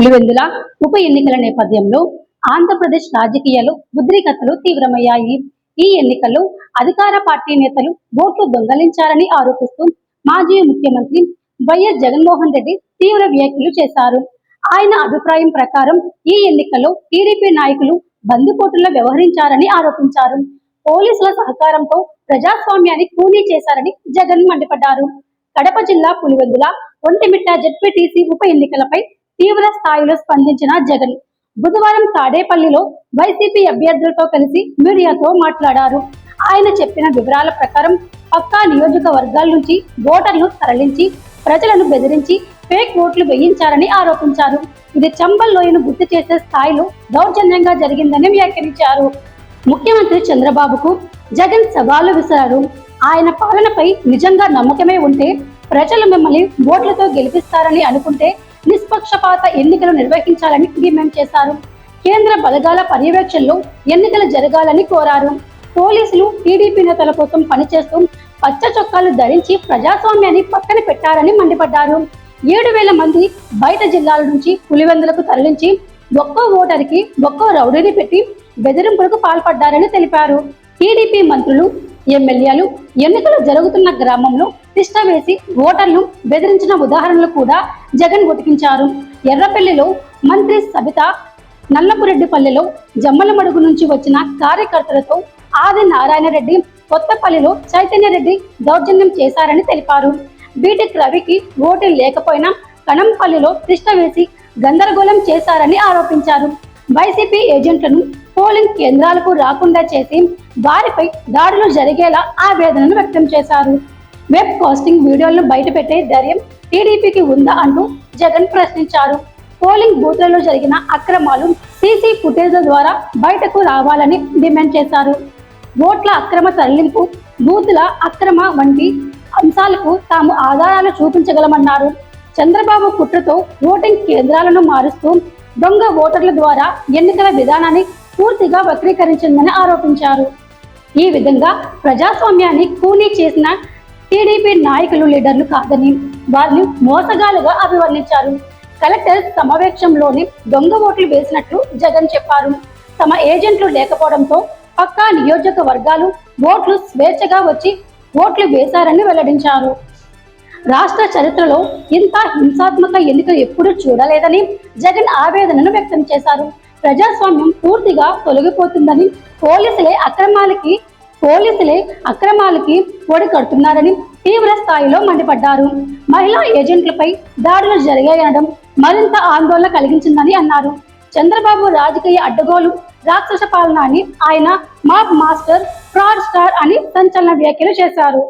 పులివెందుల ఉప ఎన్నికల నేపథ్యంలో ఆంధ్రప్రదేశ్ రాజకీయాలు ఉద్రిక్తతలు తీవ్రమయ్యాయి. ఈ ఎన్నికల్లో అధికార పార్టీ నేతలు ఓట్లు దొంగలించారని ఆరోపిస్తూ మాజీ ముఖ్యమంత్రి వైఎస్ జగన్మోహన్ రెడ్డి తీవ్ర వ్యాఖ్యలు చేశారు. ఆయన అభిప్రాయం ప్రకారం ఈ ఎన్నికల్లో టీడీపీ నాయకులు బందిపోటులా వ్యవహరించారని ఆరోపించారు. పోలీసుల సహకారంతో ప్రజాస్వామ్యాన్ని కూనీ చేశారని జగన్ మండిపడ్డారు. కడప జిల్లా పులివెందుల ఒంటిమిట్ట జెడ్పీటీసీ ఉప ఎన్నికలపై తీవ్ర స్థాయిలో స్పందించిన జగన్ బుధవారం తాడేపల్లిలో వైసీపీ అభ్యర్థులతో కలిసి మీడియాతో మాట్లాడారు. ఆయన చెప్పిన వివరాల ప్రకారం పక్కా నియోజకవర్గాల నుంచి ఓటర్లు తరలించి ప్రజలను బెదిరించి ఫేక్ ఓట్లు వేయించారని ఆరోపించారు. ఇది చంబల్ లోయను గుర్తు చేసే స్థాయిలో దౌర్జన్యంగా జరిగిందని వ్యాఖ్యానించారు. ముఖ్యమంత్రి చంద్రబాబుకు జగన్ సవాలు విసిరారు. ఆయన పాలనపై నిజంగా నమ్మకమే ఉంటే ప్రజలు మిమ్మల్ని ఓట్లతో గెలిపిస్తారని అనుకుంటే నిష్పక్షపాత ఎన్నికలు నిర్వహించాలని డిమాండ్ చేశారు. కేంద్ర బలగాల పర్యవేక్షణలో ఎన్నికలు జరగాలని కోరారు. పోలీసులు టీడీపీ నేతల కోసం పనిచేస్తూ పచ్చ చొక్కాలు ధరించి ప్రజాస్వామ్యాన్ని పక్కన పెట్టారని మండిపడ్డారు. 7,000 మంది బయట జిల్లాల నుంచి పులివెందులకు తరలించి ఒక్కో ఓటరికి ఒక్కో రౌడీని పెట్టి బెదిరింపులకు పాల్పడ్డారని తెలిపారు. టీడీపీ మంత్రులు, ఎమ్మెల్యేలు ఎన్నికలు జరుగుతున్న గ్రామంలో తిష్ట వేసి ఓటర్లు బెదిరించిన ఉదాహరణలు కూడా జగన్ ఉటకించారు. ఎర్రపల్లిలో మంత్రి సబిత, నల్లపురెడ్డిపల్లిలో జమ్మలమడుగు నుంచి వచ్చిన కార్యకర్తలతో ఆది నారాయణరెడ్డి, కొత్తపల్లిలో చైతన్యరెడ్డి దౌర్జన్యం చేశారని తెలిపారు. బీటెక్ రవికి ఓటు లేకపోయినా కణంపల్లిలో తిష్ట వేసి గందరగోళం చేశారని ఆరోపించారు. వైసీపీ ఏజెంట్లను పోలింగ్ కేంద్రాలకు రాకుండా చేసి వారిపై దాడులు జరిగేలా ఆవేదనను వ్యక్తం చేశారు. వెబ్ కాస్టింగ్ వీడియోలను బయటపెట్టే ధైర్యం టీడీపీకి ఉందా అంటూ జగన్ ప్రశ్నించారు. పోలింగ్ బూత్లలో జరిగిన అక్రమాలు సీసీ ఫుటేజ్ల ద్వారా బయటకు రావాలని డిమాండ్ చేశారు. ఓట్ల అక్రమ తరలింపు, బూతుల అక్రమ వంటి అంశాలకు తాము ఆధారాలు చూపించగలమన్నారు. చంద్రబాబు కుట్రతో ఓటింగ్ కేంద్రాలను మారుస్తూ దొంగ ఓటర్ల ద్వారా ఎన్నికల విధానాన్ని పూర్తిగా వక్రీకరించిందని ఆరోపించారు. ఈ విధంగా ప్రజాస్వామ్యాన్ని కూనీ చేసిన టీడీపీ నాయకులు లీడర్లు కాదని వారిని మోసగాలుగా అభివర్ణించారు. కలెక్టర్ సమావేశంలోని దొంగ ఓట్లు వేసినట్లు జగన్ చెప్పారు. తమ ఏజెంట్లు లేకపోవడంతో పక్కా నియోజకవర్గాలు ఓట్లు స్వేచ్ఛగా వచ్చి ఓట్లు వేశారని వెల్లడించారు. రాష్ట్ర చరిత్రలో ఇంత హింసాత్మక ఎన్నికలు ఎప్పుడూ చూడలేదని జగన్ ఆవేదనను వ్యక్తం చేశారు. ప్రజాస్వామ్యం పూర్తిగా తొలగిపోతుందని, పోలీసులే అక్రమాలకి పొడి కడుతున్నారని తీవ్ర స్థాయిలో మండిపడ్డారు. మహిళా ఏజెంట్లపై దాడులు జరిగాయనడం మరింత ఆందోళన కలిగించిందని అన్నారు. చంద్రబాబు రాజకీయ అడ్డగోలు, రాక్షస పాలన అని ఆయన మాప్ మాస్టర్, ఫ్రాడ్ స్టార్ అని సంచలన వ్యాఖ్యలు చేశారు.